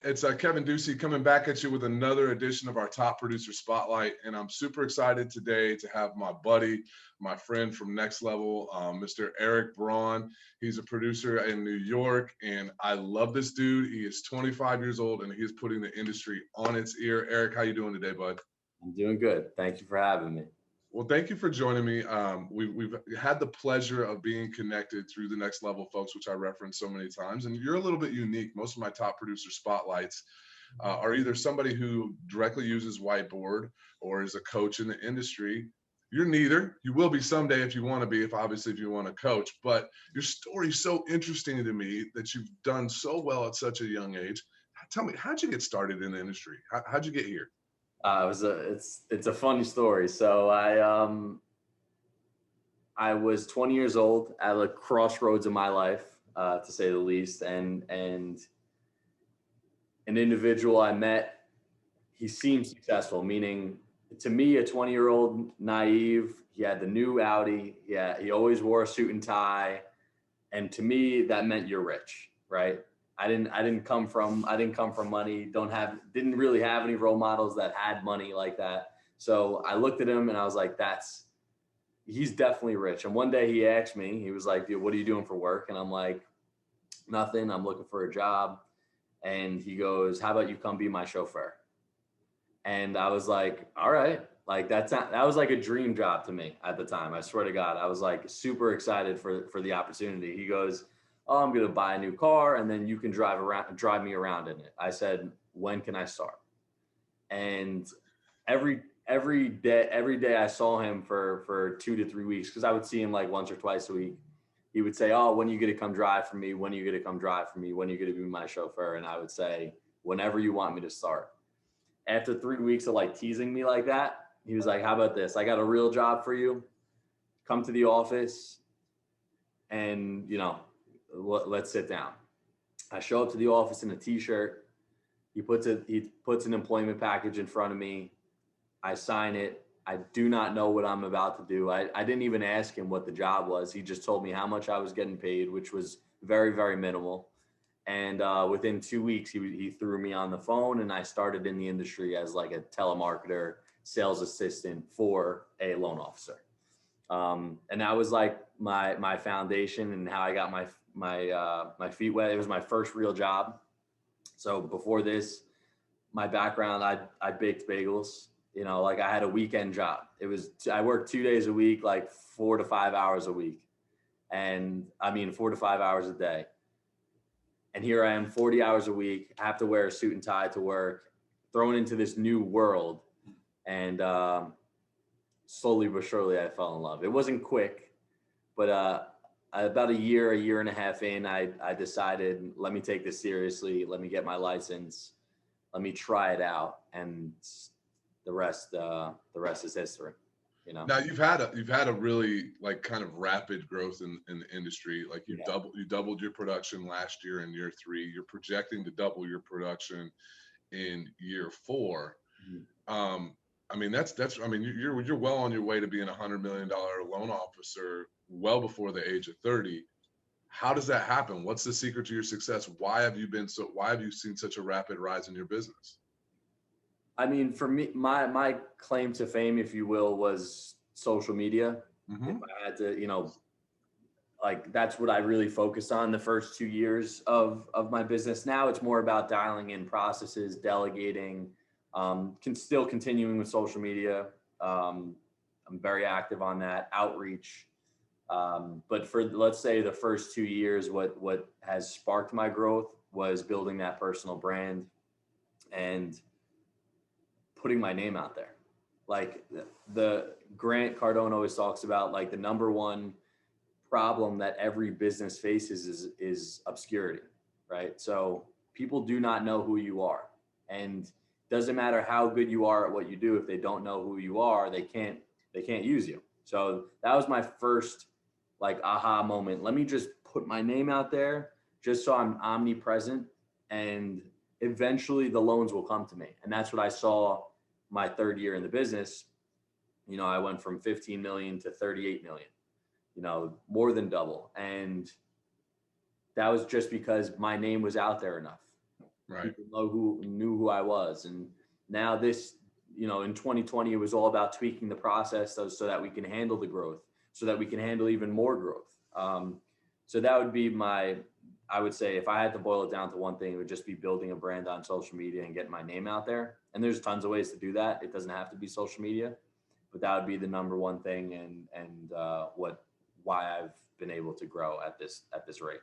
It's Kevin Ducey coming back at you with another edition of our Top Producer Spotlight. And I'm super excited today to have my buddy, my friend from Next Level, Mr. Eric Braun. He's a producer in New York, and I love this dude. He is 25 years old, and he is putting the industry on its ear. Eric, how you doing today, bud? I'm doing good. Thank you for having me. Well, thank you for joining me. We've had the pleasure of being connected through the Next Level folks, which I referenced so many times. And you're a little bit unique. Most of my top producer spotlights are either somebody who directly uses Whiteboard or is a coach in the industry. You're neither. You will be someday if you want to be, if you want to coach. But your story's so interesting to me that you've done so well at such a young age. Tell me, how'd you get started in the industry? How'd you get here? It's a funny story. So I was 20 years old at a crossroads in my life, to say the least, and an individual I met, he seemed successful, meaning to me, a 20-year-old naive. He had the new Audi. Yeah, he always wore a suit and tie, and to me, that meant you're rich, right? I didn't come from money. Didn't really have any role models that had money like that. So I looked at him and I was like, he's definitely rich. And one day he asked me, he was like, dude, what are you doing for work? And I'm like, nothing. I'm looking for a job. And he goes, how about you come be my chauffeur? And I was like, all right. Like that was like a dream job to me at the time. I swear to God, I was like super excited for the opportunity. He goes, oh, I'm going to buy a new car and then you can drive me around in it. I said, when can I start? And every day I saw him for 2 to 3 weeks, because I would see him like once or twice a week. He would say, oh, when are you going to come drive for me? When are you going to come drive for me? When are you going to be my chauffeur? And I would say, whenever you want me to start. After 3 weeks of like teasing me like that, he was like, how about this? I got a real job for you. Come to the office and, let's sit down. I show up to the office in a t-shirt. He puts an employment package in front of me. I sign it. I do not know what I'm about to do. I didn't even ask him what the job was. He just told me how much I was getting paid, which was very, very minimal. And within 2 weeks, he threw me on the phone, and I started in the industry as like a telemarketer, sales assistant for a loan officer. And that was like my foundation and how I got my feet wet. It was my first real job. So before this, my background, I baked bagels. Like I had a weekend job. I worked 2 days a week, like 4 to 5 hours a week. And 4 to 5 hours a day. And here I am 40 hours a week. I have to wear a suit and tie to work, thrown into this new world. And slowly but surely, I fell in love. It wasn't quick, but about a year and a half in, I decided, let me take this seriously. Let me get my license. Let me try it out. And the rest is history. Now you've had a really like kind of rapid growth in the industry. Like you doubled your production last year in year 3. You're projecting to double your production in year 4. Mm-hmm. You're well on your way to being $100 million loan officer well before the age of 30. How does that happen? What's the secret to your success? Why have you seen such a rapid rise in your business? For me, my claim to fame, if you will, was social media. Mm-hmm. If I had to, that's what I really focused on the first 2 years of my business. Now it's more about dialing in processes, delegating, still continuing with social media. I'm very active on that, outreach. But for, let's say, the first 2 years, what has sparked my growth was building that personal brand and putting my name out there. Like the Grant Cardone always talks about, like the number one problem that every business faces is obscurity, right? So people do not know who you are, and doesn't matter how good you are at what you do. If they don't know who you are, they can't use you. So that was my first like aha moment. Let me just put my name out there just so I'm omnipresent, and eventually the loans will come to me. And that's what I saw my third year in the business. I went from 15 million to 38 million, more than double. And that was just because my name was out there enough. Right. People knew who I was. And now this, in 2020, it was all about tweaking the process so that we can handle the growth, so that we can handle even more growth. So that would be I would say if I had to boil it down to one thing, it would just be building a brand on social media and getting my name out there. And there's tons of ways to do that. It doesn't have to be social media, but that would be the number one thing. And why I've been able to grow at this rate.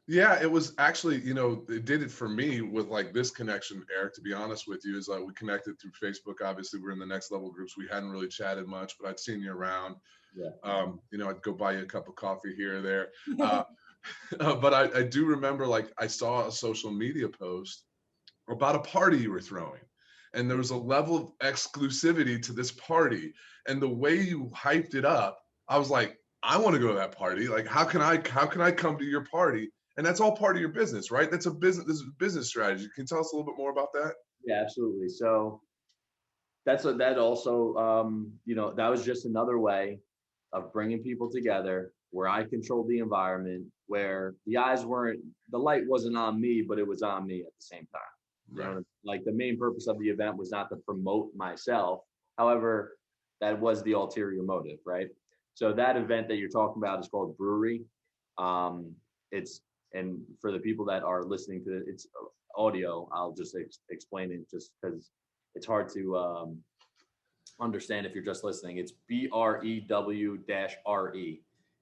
Yeah, it was actually, it did it for me with like this connection, Eric, to be honest with you, is like we connected through Facebook. Obviously, we're in the next level groups. We hadn't really chatted much, but I'd seen you around. Yeah. I'd go buy you a cup of coffee here or there. But I do remember, like, I saw a social media post about a party you were throwing, and there was a level of exclusivity to this party, and the way you hyped it up, I was like, I want to go to that party. Like, how can I come to your party? And that's all part of your business, right? That's a business. This is a business strategy. Can you tell us a little bit more about that? Yeah, absolutely. So that also, that was just another way of bringing people together where I controlled the environment, where the light wasn't on me, but it was on me at the same time. Right. Like the main purpose of the event was not to promote myself. However, that was the ulterior motive, right? So that event that you're talking about is called Brewery. And for the people that are listening to it, it's audio. I'll just explain it just because it's hard to understand if you're just listening. It's BREW-RE,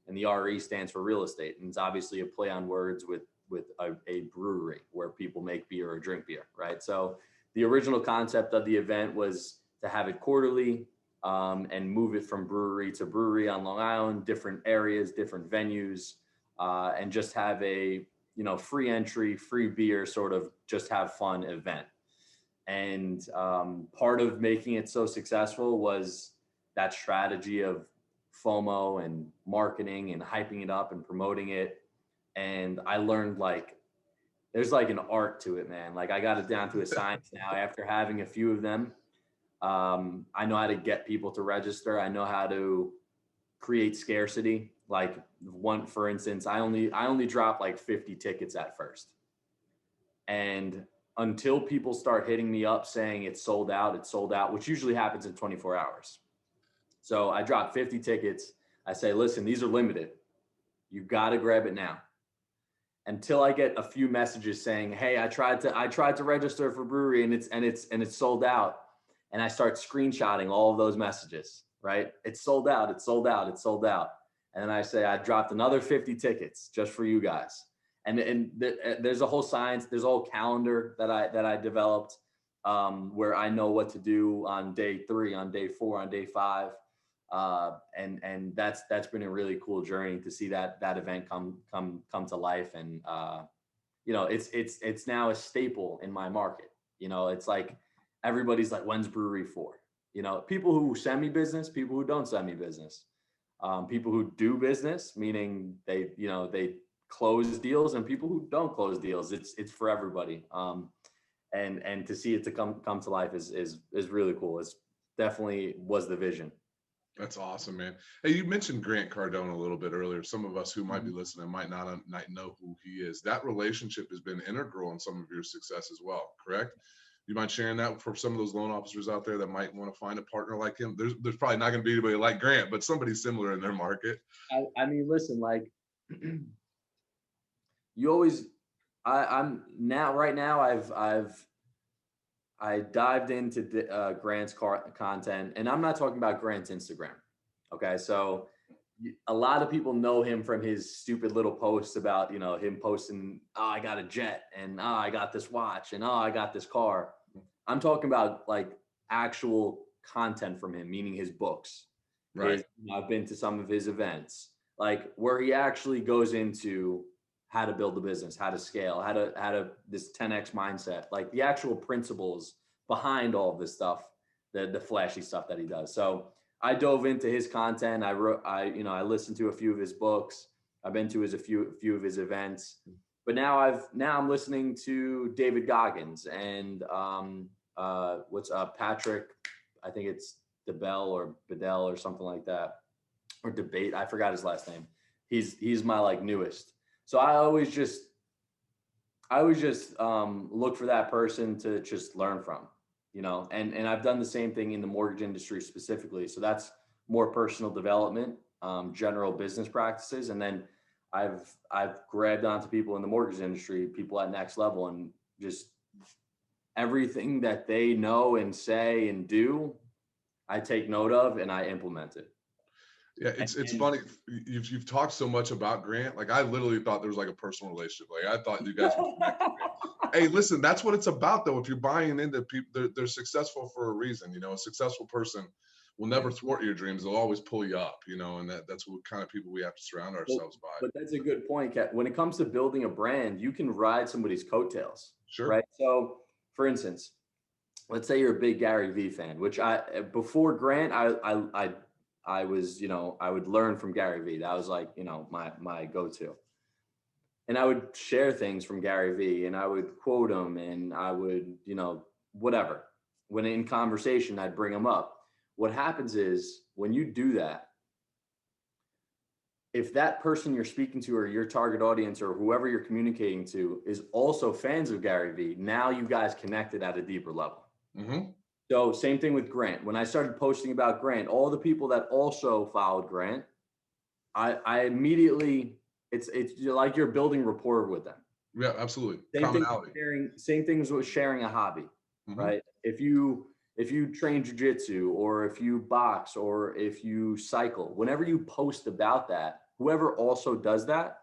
and the RE stands for real estate, and it's obviously a play on words with a brewery where people make beer or drink beer, right? So the original concept of the event was to have it quarterly and move it from brewery to brewery on Long Island, different areas, different venues, and just have a free entry, free beer, sort of just have fun event. And part of making it so successful was that strategy of FOMO and marketing and hyping it up and promoting it. And I learned there's like an art to it, man. Like I got it down to a science now after having a few of them. I know how to get people to register. I know how to create scarcity. Like one, for instance, I only drop like 50 tickets at first. And until people start hitting me up saying it's sold out, which usually happens in 24 hours. So I drop 50 tickets. I say, listen, these are limited. You got to grab it now. Until I get a few messages saying, hey, I tried to register for brewery and it's sold out. And I start screenshotting all of those messages, right? It's sold out. And then I say, I dropped another 50 tickets just for you guys. And there's a whole science, there's a whole calendar that I developed where I know what to do on day 3, on day 4, on day 5. And that's been a really cool journey to see that event come to life. And it's now a staple in my market. It's like everybody's like, when's brewery for? People who send me business, people who don't send me business, people who do business, meaning they close deals, and people who don't close deals. It's for everybody. And to see it to come to life is really cool. It's definitely was the vision. That's awesome, man. Hey, you mentioned Grant Cardone a little bit earlier. Some of us who might be listening might not know who he is. That relationship has been integral in some of your success as well, correct? You mind sharing that for some of those loan officers out there that might want to find a partner like him? There's probably not going to be anybody like Grant, but somebody similar in their market. I mean, listen, like I dived into Grant's content, and I'm not talking about Grant's Instagram. Okay. So a lot of people know him from his stupid little posts about, him posting, oh, I got a jet, and oh, I got this watch, and oh, I got this car. I'm talking about like actual content from him, meaning his books. Right. I've been to some of his events, like where he actually goes into how to build a business, how to scale, how to this 10X mindset, like the actual principles behind all of this stuff, the flashy stuff that he does. So I dove into his content. I listened to a few of his books. I've been to a few of his events, but now I'm listening to David Goggins and Patrick, I think it's DeBell or Bedell or something like that, or Debate. I forgot his last name. He's my like newest. So I I would just look for that person to just learn from, and I've done the same thing in the mortgage industry specifically. So that's more personal development, general business practices. And then I've grabbed onto people in the mortgage industry, people at next level, and just everything that they know and say and do, I take note of and I implement it. Yeah, it's funny. You've talked so much about Grant. Like, I literally thought there was like a personal relationship. Like, I thought you guys were connected. Hey, listen, that's what it's about, though. If you're buying into people, they're successful for a reason. A successful person will never thwart your dreams. They'll always pull you up. And that's what kind of people we have to surround ourselves by. But that's a good point, Kat. When it comes to building a brand, you can ride somebody's coattails. Sure. Right. So, for instance, let's say you're a big Gary Vee fan, which before Grant, I was, I would learn from Gary Vee. That was like, my go-to. And I would share things from Gary Vee, and I would quote him, and I would, whatever. When in conversation, I'd bring him up. What happens is when you do that, if that person you're speaking to or your target audience or whoever you're communicating to is also fans of Gary Vee, now you guys connected at a deeper level. Mm-hmm. So same thing with Grant. When I started posting about Grant, all the people that also followed Grant, I immediately, it's like you're building rapport with them. Yeah, absolutely. Commonality. Same thing with sharing a hobby, right? If you train jujitsu, or if you box, or if you cycle, whenever you post about that, whoever also does that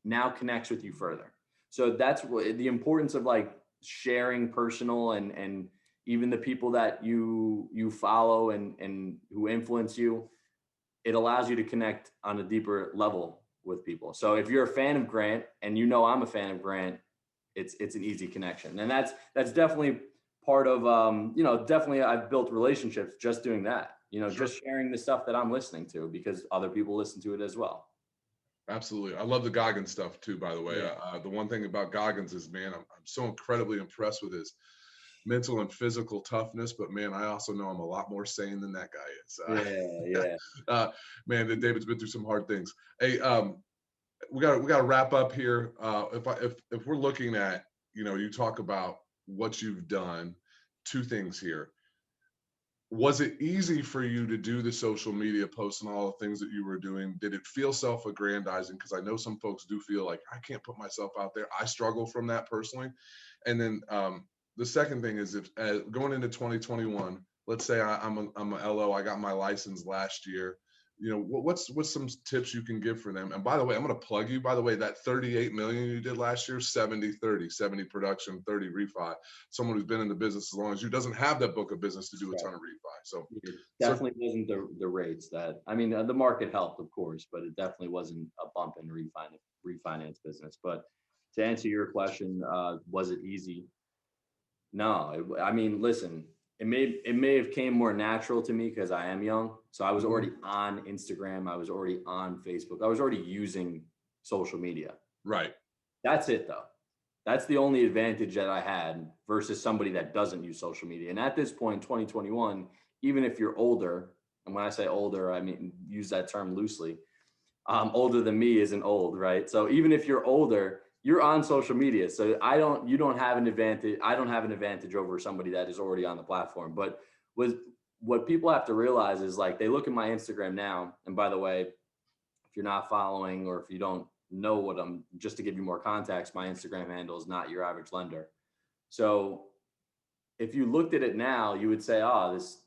now connects with you further. So that's what the importance of like sharing personal and even the people that you follow and who influence you, it allows you to connect on a deeper level with people. So if you're a fan of Grant and I'm a fan of Grant, it's an easy connection. And that's definitely part of, definitely I've built relationships just doing that, Sure. Just sharing the stuff that I'm listening to because other people listen to it as well. Absolutely. I love the Goggins stuff too, by the way. Yeah. The one thing about Goggins is, man, I'm so incredibly impressed with his mental and physical toughness, but man, I also know I'm a lot more sane than that guy is. Yeah. Man, David's been through some hard things. Hey, we got to wrap up here. If we're looking at, you talk about what you've done, two things here. Was it easy for you to do the social media posts and all the things that you were doing? Did it feel self-aggrandizing? Because I know some folks do feel like, I can't put myself out there. I struggle from that personally. And then the second thing is, if going into 2021, let's say I'm a LO, I got my license last year. What's some tips you can give for them? And by the way, I'm going to plug you. By the way, that 38 million you did last year, 70-30, 70 production, 30 refi. Someone who's been in the business as long as you doesn't have that book of business to do a ton of refi. So it definitely wasn't the rates that, the market helped, of course, but it definitely wasn't a bump in refinance business. But to answer your question, was it easy? No, listen, it may have came more natural to me because I am young. So I was already on Instagram. I was already on Facebook. I was already using social media. Right. That's it though. That's the only advantage that I had versus somebody that doesn't use social media. And at this point, 2021, even if you're older, and when I say older, I mean, use that term loosely. Older than me isn't old, right? So even if you're older, you're on social media. So you don't have an advantage. I don't have an advantage over somebody that is already on the platform. But what people have to realize is, like, they look at my Instagram now. And by the way, if you're not following, or if you don't know just to give you more context, my Instagram handle is Not Your Average Lender. So if you looked at it now, you would say, oh, this,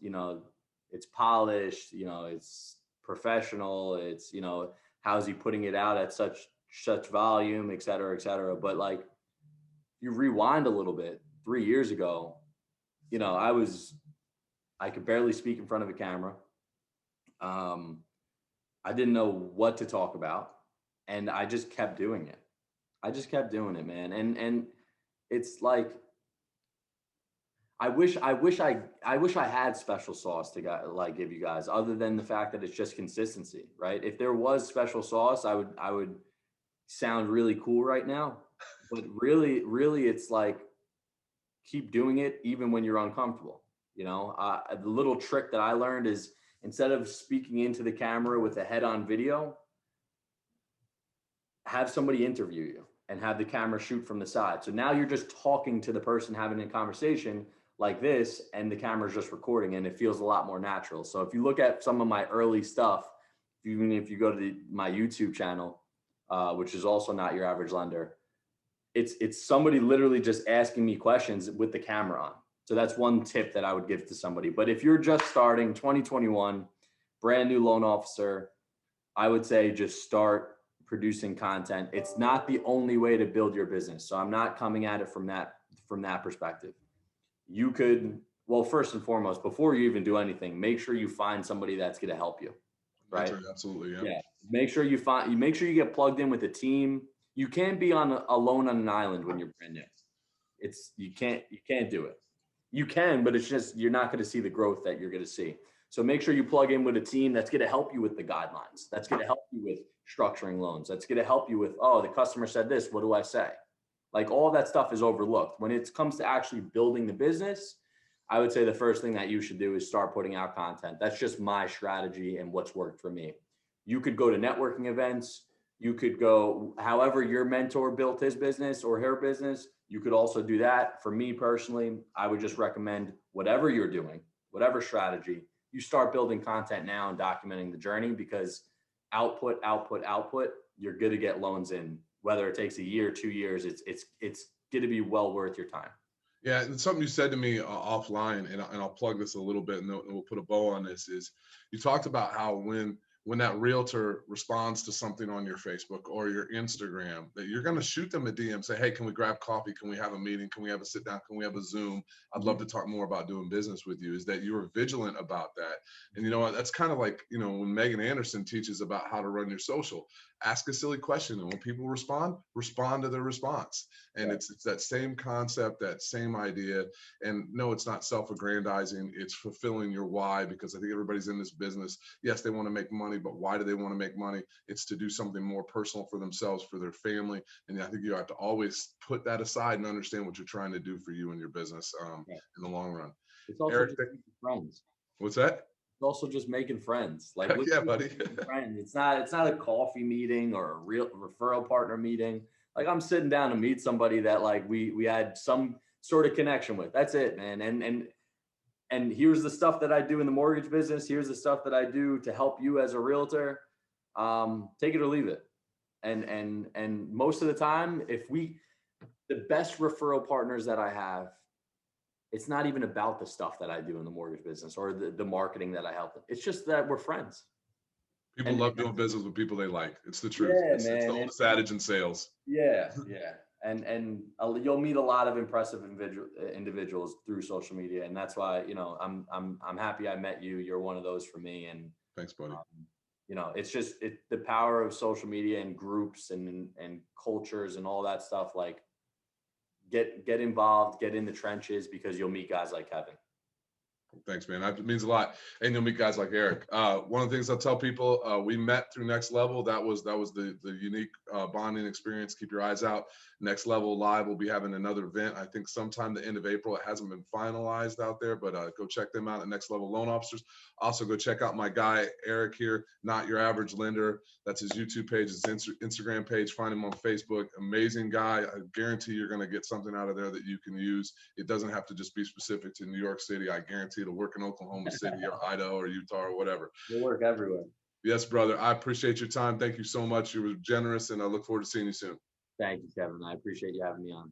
it's polished, it's professional. It's, how's he putting it out at such volume, et cetera, et cetera. But like, you rewind a little bit, 3 years ago, I could barely speak in front of a camera. I didn't know what to talk about, and I just kept doing it. Man. And it's like, I wish I had special sauce to give you guys, other than the fact that it's just consistency, right? If there was special sauce, I would sound really cool right now, but really it's like, keep doing it even when you're uncomfortable. The little trick that I learned is, instead of speaking into the camera with a head-on video, have somebody interview you. and have the camera shoot from the side. So now you're just talking to the person having a conversation like this, and the camera's just recording, and it feels a lot more natural. So if you look at some of my early stuff, even if you go to my YouTube channel, which is also Not Your Average Lender, it's somebody literally just asking me questions with the camera on. So that's one tip that I would give to somebody. But if you're just starting 2021, brand new loan officer, I would say just start producing content. It's not the only way to build your business. So I'm not coming at it from that perspective. You could, well, first and foremost, before you even do anything, make sure you find somebody that's going to help you. Right. Absolutely. Yeah. Yeah. Make sure you get plugged in with a team. You can't be alone on an island when you're brand new. You can't do it. You can, but it's just, you're not going to see the growth that you're going to see. So make sure you plug in with a team that's going to help you with the guidelines. That's going to help you with structuring loans. That's going to help you with, oh, the customer said this, what do I say? Like, all that stuff is overlooked. When it comes to actually building the business, I would say the first thing that you should do is start putting out content. That's just my strategy and what's worked for me. You could go to networking events. You could go, however your mentor built his business or her business, you could also do that. For me personally, I would just recommend whatever you're doing, whatever strategy, you start building content now and documenting the journey, because output, you're going to get loans in, whether it takes a year, 2 years, it's going to be well worth your time. Yeah, and something you said to me offline, and I'll plug this a little bit, and we'll put a bow on this, is you talked about how when that realtor responds to something on your Facebook or your Instagram, that you're going to shoot them a DM, say, hey, can we grab coffee? Can we have a meeting? Can we have a sit down? Can we have a Zoom? I'd love to talk more about doing business with you. Is that you were vigilant about that. And you know what, that's kind of like, when Megan Anderson teaches about how to run your social, ask a silly question. And when people respond to their response. And it's that same concept, that same idea. And no, it's not self-aggrandizing. It's fulfilling your why, because I think everybody's in this business. Yes, they want to make money, but why do they want to make money? It's to do something more personal for themselves, for their family. And I think you have to always put that aside and understand what you're trying to do for you and your business in the long run. It's also Eric, just making friends. What's that? It's also just making friends. Like, yeah, buddy. Friends. It's not a coffee meeting or a real referral partner meeting. Like, I'm sitting down to meet somebody that, like, we had some sort of connection with. That's it, man. And here's the stuff that I do in the mortgage business. Here's the stuff that I do to help you as a realtor. Take it or leave it. And most of the time, the best referral partners that I have, it's not even about the stuff that I do in the mortgage business or the marketing that I help them. It's just that we're friends. People love doing business with people they like. It's the truth. Yeah, it's the oldest adage in sales. Yeah. And you'll meet a lot of impressive individuals through social media, and that's why I'm happy I met you. You're one of those for me. And thanks, buddy. It's just the power of social media and groups and cultures and all that stuff. Like, get involved, get in the trenches, because you'll meet guys like Kevin. Thanks, man. That means a lot. And you'll meet guys like Eric. One of the things I'll tell people, we met through Next Level. That was the unique bonding experience. Keep your eyes out. Next Level Live will be having another event, I think sometime the end of April. It hasn't been finalized out there, but go check them out at Next Level Loan Officers. Also, go check out my guy, Eric here, Not Your Average Lender. That's his YouTube page, his Instagram page. Find him on Facebook. Amazing guy. I guarantee you're going to get something out of there that you can use. It doesn't have to just be specific to New York City. I guarantee it'll work in Oklahoma City or Idaho or Utah or whatever. It'll work everywhere. Yes, brother. I appreciate your time. Thank you so much. You were generous, and I look forward to seeing you soon. Thank you, Kevin. I appreciate you having me on.